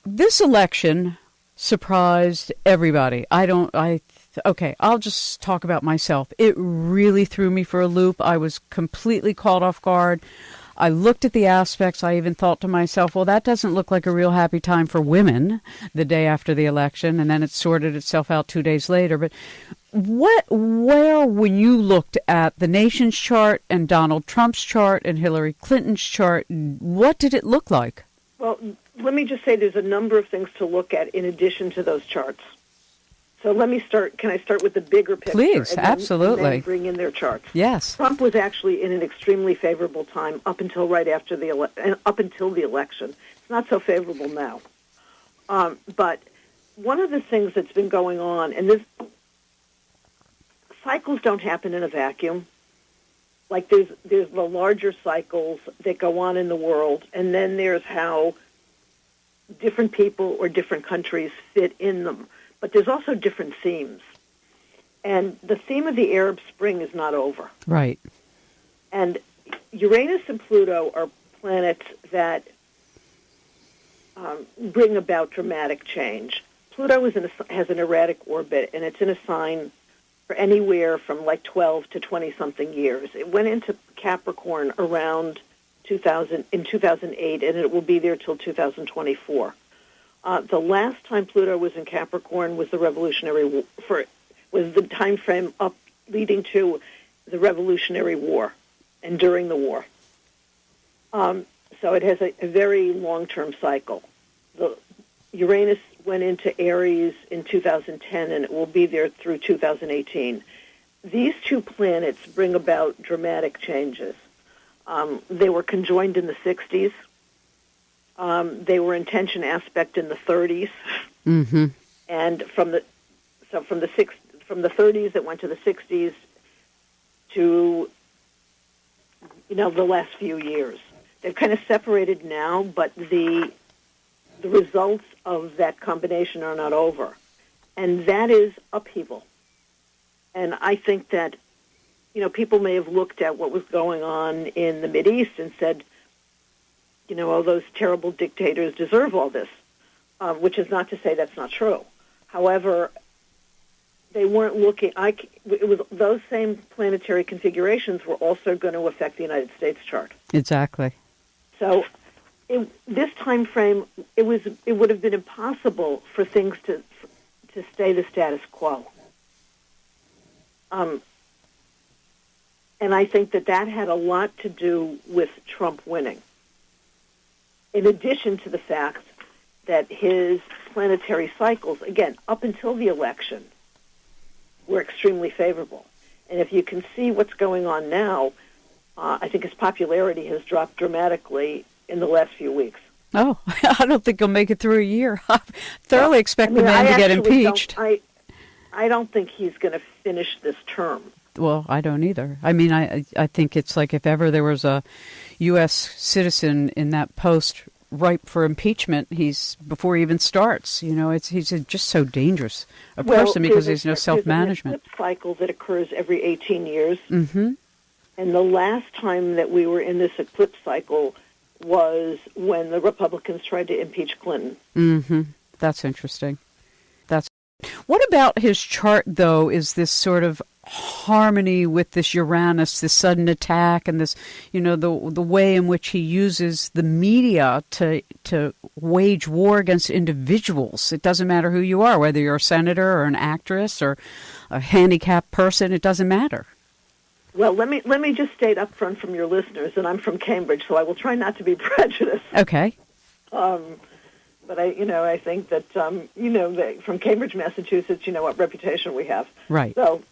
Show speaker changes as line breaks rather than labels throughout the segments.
This election surprised everybody. Okay, I'll just talk about myself. It really threw me for a loop. I was completely caught off guard. I looked at the aspects. I even thought to myself, well, that doesn't look like a real happy time for women the day after the election. And then it sorted itself out 2 days later. But when you looked at the nation's chart and Donald Trump's chart and Hillary Clinton's chart, what did it look like?
Well, let me just say there's a number of things to look at in addition to those charts. So let me start. Can I start with the bigger picture?
Please, absolutely.
And then bring in their charts.
Yes.
Trump was actually in an extremely favorable time up until right after the election. It's not so favorable now. But one of the things that's been going on, and cycles don't happen in a vacuum. Like there's the larger cycles that go on in the world, and then there's how different people or different countries fit in them. But there's also different themes. And the theme of the Arab Spring is not over.
Right.
And Uranus and Pluto are planets that bring about dramatic change. Pluto has an erratic orbit, and it's in a sign for anywhere from like 12 to 20-something years. It went into Capricorn around 2008, and it will be there till 2024. The last time Pluto was in Capricorn was was the time frame up leading to the Revolutionary War and during the war. So it has a very long-term cycle. The Uranus went into Aries in 2010, and it will be there through 2018. These two planets bring about dramatic changes. They were conjoined in the 60s. They were in tension aspect in the 30s, and from the 30s it went to the 60s to the last few years. They've kind of separated now, but the results of that combination are not over, and that is upheaval. And I think that people may have looked at what was going on in the Mideast and said, oh, those terrible dictators deserve all this, which is not to say that's not true. However, they weren't looking. Those same planetary configurations were also going to affect the United States chart.
Exactly. So,
this time frame, it would have been impossible for things to stay the status quo. And I think that had a lot to do with Trump winning. In addition to the fact that his planetary cycles, again, up until the election, were extremely favorable. And if you can see what's going on now, I think his popularity has dropped dramatically in the last few weeks.
Oh, I don't think he'll make it through a year. I thoroughly expect the man to get impeached.
I don't think he's going to finish this term.
Well, I don't either. I mean, I think it's like if ever there was a U.S. citizen in that post ripe for impeachment, before he even starts. He's just so dangerous a person because there's no self-management.
There's an eclipse cycle that occurs every 18 years.
Mm-hmm. And
the last time that we were in this eclipse cycle was when the Republicans tried to impeach Clinton.
Mm-hmm. That's interesting. What about his chart, though, is this sort of harmony with this Uranus, this sudden attack, and this, the way in which he uses the media to wage war against individuals. It doesn't matter who you are, whether you're a senator or an actress or a handicapped person, it doesn't matter.
Well, let me just state up front from your listeners, and I'm from Cambridge, so I will try not to be prejudiced.
Okay.
But I think that that from Cambridge, Massachusetts, what reputation we have.
Right.
So,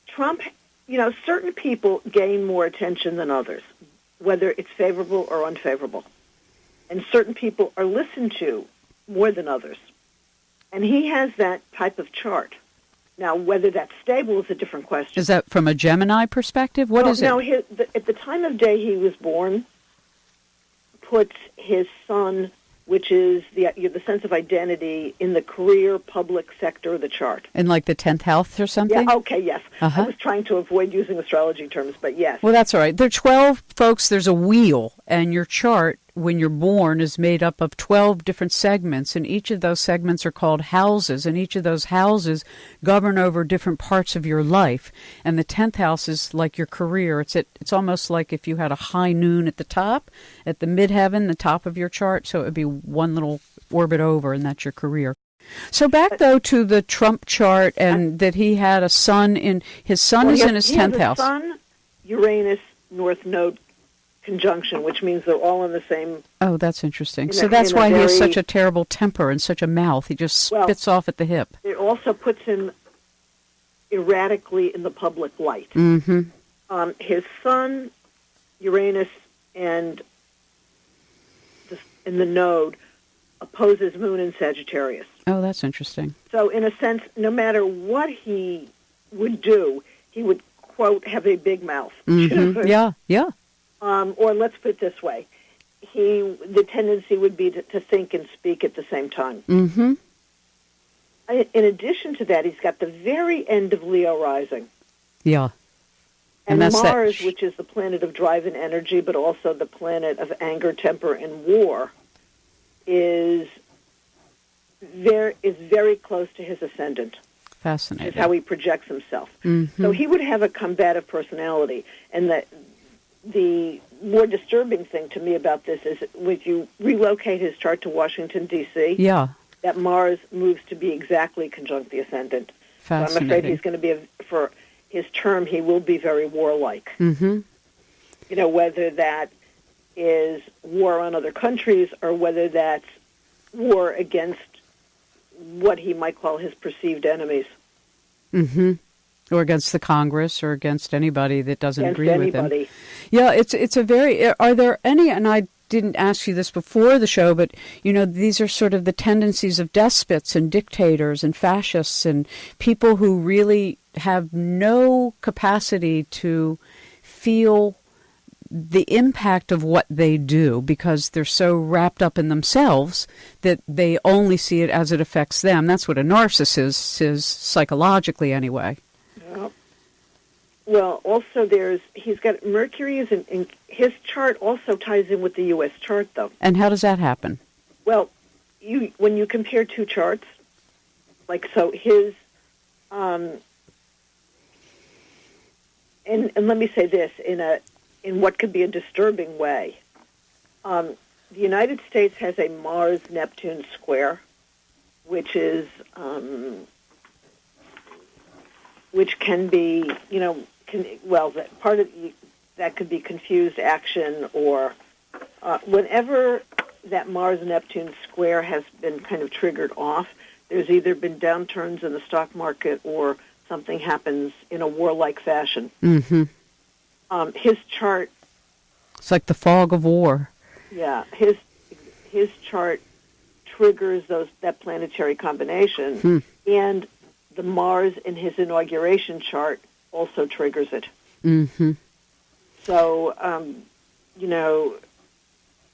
Trump, certain people gain more attention than others, whether it's favorable or unfavorable, and certain people are listened to more than others, and he has that type of chart. Now, whether that's stable is a different question.
Is that from a Gemini perspective? What is it?
No, at the time of day he was born, puts his sun, which is the sense of identity, in the career public sector of the chart.
In like the 10th house or something?
Yeah, okay, yes. I was trying to avoid using astrology terms, but yes.
Well, that's all right. There are 12 folks, there's a wheel, and your chart when you're born, is made up of 12 different segments, and each of those segments are called houses, and each of those houses govern over different parts of your life. And the 10th house is like your career. It's almost like if you had a high noon at the top, at the midheaven, the top of your chart, so it would be one little orbit over, and that's your career. So back, though, to the Trump chart, and that he had a sun in, his sun is in his 10th house.
Sun, Uranus, North Node conjunction, which means they're all in the same...
Oh, that's interesting. So that's why he has such a terrible temper and such a mouth. He just spits off at the hip.
It also puts him erratically in the public light.
Mm-hmm.
His sun, Uranus, and the node opposes Moon in Sagittarius.
Oh, that's interesting.
So in a sense, no matter what he would do, he would, quote, have a big mouth.
Mm-hmm. Yeah, yeah.
Or let's put it this way. The tendency would be to think and speak at the same time.
Mm-hmm.
In addition to that, he's got the very end of Leo rising.
Yeah.
And Mars, which is the planet of drive and energy, but also the planet of anger, temper, and war, is very close to his ascendant.
Fascinating.
Is how he projects himself.
Mm-hmm.
So he would have a combative personality. And the more disturbing thing to me about this is when you relocate his chart to Washington, D.C., that Mars moves to be exactly conjunct the ascendant.
Fascinating.
So I'm afraid he's going to be, for his term, he will be very warlike.
Mm-hmm.
You know, whether that is war on other countries or whether that's war against what he might call his perceived enemies.
Mm-hmm. Or against the Congress, or against anybody that doesn't agree with him. Yeah, it's a very... Are there any... And I didn't ask you this before the show, but, you know, these are sort of the tendencies of despots and dictators and fascists and people who really have no capacity to feel the impact of what they do because they're so wrapped up in themselves that they only see it as it affects them. That's what a narcissist is psychologically anyway.
Well, also he's got Mercury is in his chart also ties in with the U.S. chart, though.
And how does that happen?
Well, when you compare two charts, like so his, and let me say this in what could be a disturbing way. The United States has a Mars-Neptune square, which is which can be, you know, that part of that could be confused action or whenever that Mars-Neptune square has been kind of triggered off, there's either been downturns in the stock market or something happens in a warlike fashion.
Mm-hmm.
His chart...
It's like the fog of war.
Yeah, his chart triggers that planetary combination, and the Mars in his inauguration chart also triggers it.
Mm-hmm.
So, you know,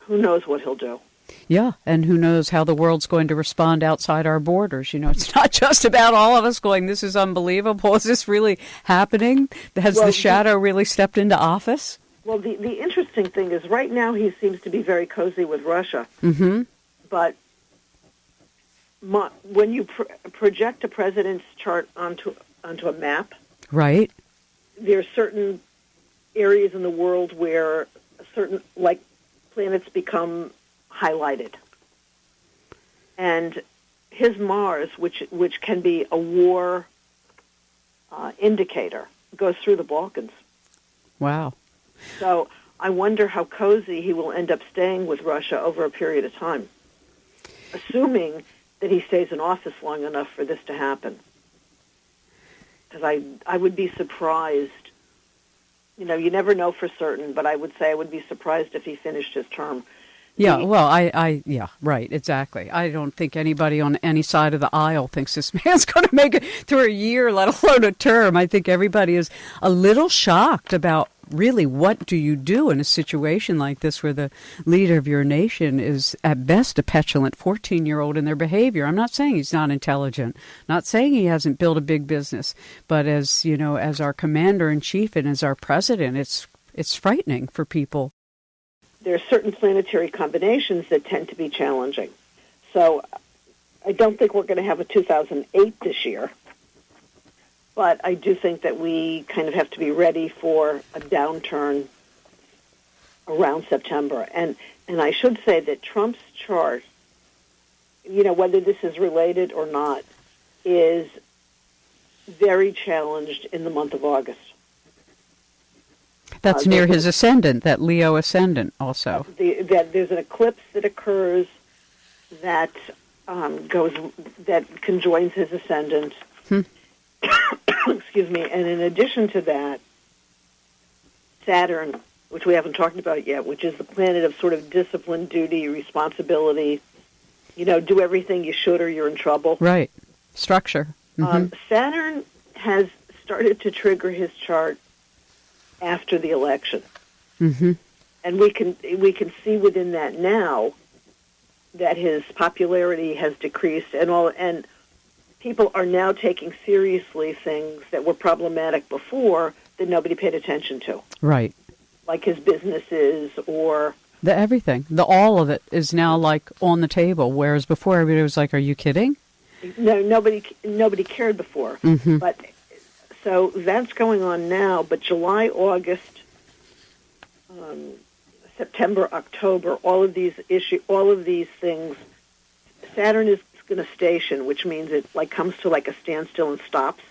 who knows what he'll do?
Yeah, and who knows how the world's going to respond outside our borders. You know, it's not just about all of us going, this is unbelievable. Is this really happening? Has the shadow really stepped into office? Well,
the interesting thing is right now he seems to be very cozy with Russia.
Mm-hmm.
But when you project a president's chart onto a map,
right,
there are certain areas in the world where certain, like, planets become highlighted. And his Mars, which can be a war indicator, goes through the Balkans.
Wow.
So I wonder how cozy he will end up staying with Russia over a period of time, assuming that he stays in office long enough for this to happen. Because I would be surprised. You know, you never know for certain, but I would say I would be surprised if he finished his term.
Yeah, well, yeah, right, exactly. I don't think anybody on any side of the aisle thinks this man's going to make it through a year, let alone a term. I think everybody is a little shocked about really what do you do in a situation like this where the leader of your nation is at best a petulant 14-year-old in their behavior. I'm not saying he's not intelligent, not saying he hasn't built a big business, but as, you know, as our commander-in-chief and as our president, it's frightening for people.
there are certain planetary combinations that tend to be challenging. So I don't think we're going to have a 2008 this year, but I do think that we kind of have to be ready for a downturn around September. And I should say that Trump's chart, whether this is related or not, is very challenged in the month of August.
That's near his ascendant, that Leo ascendant also.
There's an eclipse that occurs that conjoins his ascendant. Excuse me. And in addition to that, Saturn, which we haven't talked about yet, which is the planet of sort of discipline, duty, responsibility, do everything you should or you're in trouble.
Right. Structure. Mm-hmm.
Saturn has started to trigger his chart after the election.
Mm-hmm.
And we can see within that now that his popularity has decreased and people are now taking seriously things that were problematic before that nobody paid attention to.
Right.
Like his businesses or
everything. All of it is now like on the table, whereas before everybody was like, are you kidding?
No, nobody cared before.
Mm-hmm.
But so that's going on now, but July, August, September, October, all of these things, Saturn is going to station, which means it comes to a standstill and stops.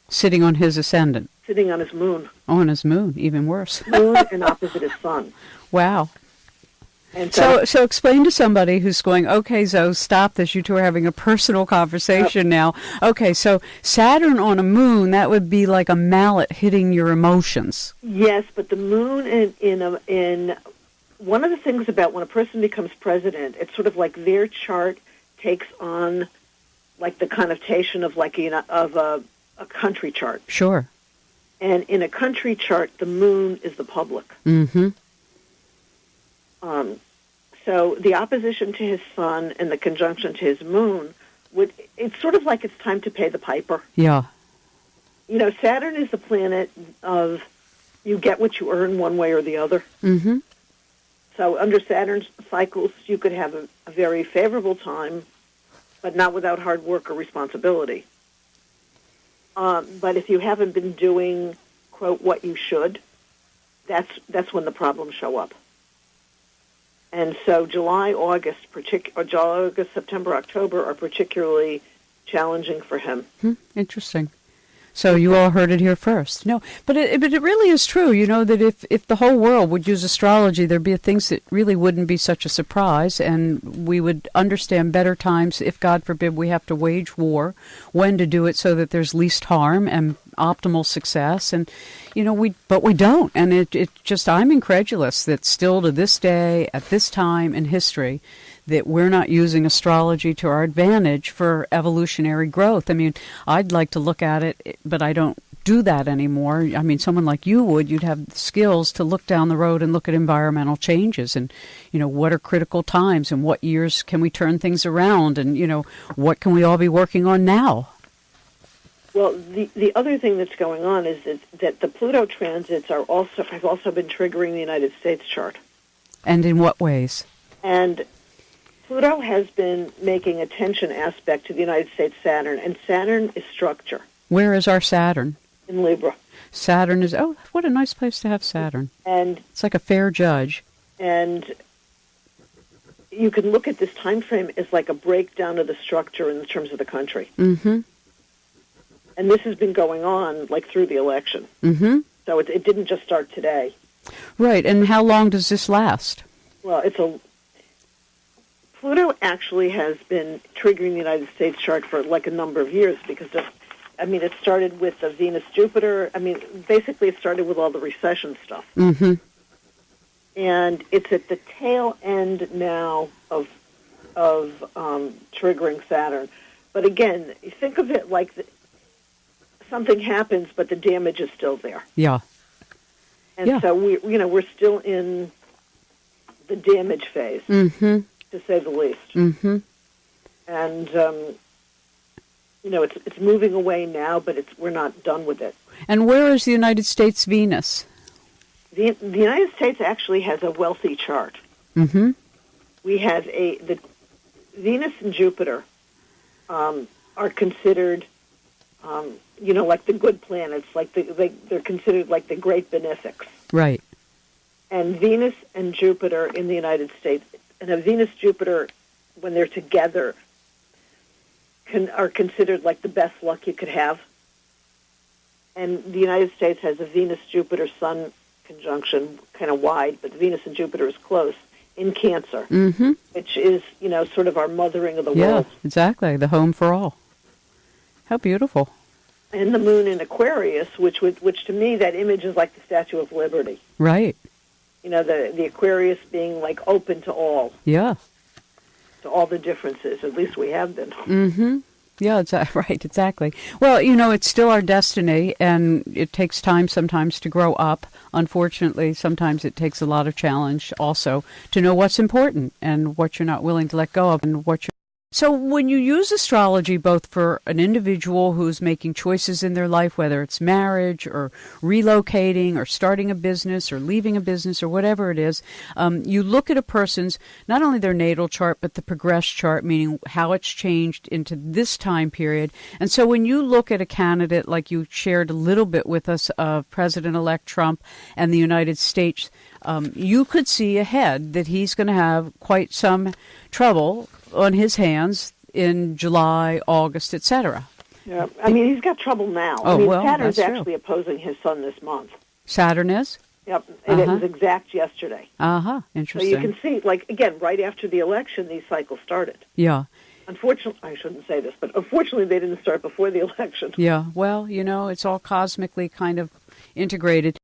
Sitting on his ascendant.
Sitting on his moon.
Oh, on his moon, even worse.
Moon and opposite his sun.
Wow.
And
so explain to somebody who's going, okay, Zoe, stop this. You two are having a personal conversation now. Okay, so Saturn on a moon, that would be like a mallet hitting your emotions.
Yes, but the moon in one of the things about when a person becomes president, it's sort of like their chart takes on the connotation of a country chart.
Sure.
And in a country chart, the moon is the public.
Mm-hmm.
So the opposition to his sun and the conjunction to his moon, it's sort of like it's time to pay the piper.
Yeah.
Saturn is the planet of you get what you earn one way or the other.
Mm-hmm.
So under Saturn's cycles, you could have a very favorable time, but not without hard work or responsibility. But if you haven't been doing, quote, what you should, that's when the problems show up. And so July, August, September, October are particularly challenging for him.
Interesting. So you all heard it here first. No, but it really is true, that if the whole world would use astrology, there'd be things that really wouldn't be such a surprise, and we would understand better times if, God forbid, we have to wage war, when to do it so that there's least harm and optimal success. And, but we don't. And it just, I'm incredulous that still to this day, at this time in history, that we're not using astrology to our advantage for evolutionary growth. I mean, I'd like to look at it, but I don't do that anymore. I mean, someone like you would, you'd have the skills to look down the road and look at environmental changes and, what are critical times and what years can we turn things around and, what can we all be working on now?
Well, the other thing that's going on is that the Pluto transits have also been triggering the United States chart.
And in what ways?
And Pluto has been making a tension aspect to the United States Saturn, and Saturn is structure.
Where is our Saturn?
In Libra.
Saturn is, what a nice place to have Saturn.
And
it's like a fair judge.
And you can look at this time frame as like a breakdown of the structure in terms of the country.
Mm-hmm.
And this has been going on through the election.
Mm-hmm.
So it didn't just start today.
Right. And how long does this last?
Well, Pluto actually has been triggering the United States chart for a number of years because it started with the Venus-Jupiter. Basically it started with all the recession stuff.
Mm-hmm.
And it's at the tail end now of triggering Saturn. But again, think of it like something happens, but the damage is still there.
Yeah.
And so we're still in the damage phase,
mm-hmm.
to say the least.
Mm-hmm.
And it's moving away now, but we're not done with it.
And where is the United States Venus?
The United States actually has a wealthy chart.
Mm-hmm.
We have the Venus and Jupiter are considered, like the good planets, like they're considered like the great benefics.
Right.
And Venus and Jupiter in the United States, and a Venus-Jupiter, when they're together, are considered like the best luck you could have. And the United States has a Venus-Jupiter-Sun conjunction, kind of wide, but Venus and Jupiter is close, in Cancer,
Mm-hmm.
which is, sort of our mothering of the
Yeah,
world.
exactly. The home for all. How beautiful.
And the moon in Aquarius, which to me, that image is like the Statue of Liberty.
Right.
The Aquarius being like open to all.
Yeah.
To all the differences. At least we have been.
Mm-hmm. Yeah, right, exactly. Well, it's still our destiny, and it takes time sometimes to grow up. Unfortunately, sometimes it takes a lot of challenge also to know what's important and what you're not willing to let go of and what you're... So when you use astrology both for an individual who's making choices in their life, whether it's marriage or relocating or starting a business or leaving a business or whatever it is, you look at a person's, not only their natal chart, but the progress chart, meaning how it's changed into this time period. And so when you look at a candidate like you shared a little bit with us of President-elect Trump and the United States, you could see ahead that he's going to have quite some trouble on his hands in July, August, etc.
Yeah, he's got trouble now. Saturn's actually opposing his sun this month.
Saturn is?
Yep, and it was exact yesterday.
Interesting.
So you can see, again, right after the election, these cycles started.
Yeah.
Unfortunately, I shouldn't say this, but unfortunately they didn't start before the election.
Yeah, well, it's all cosmically kind of integrated.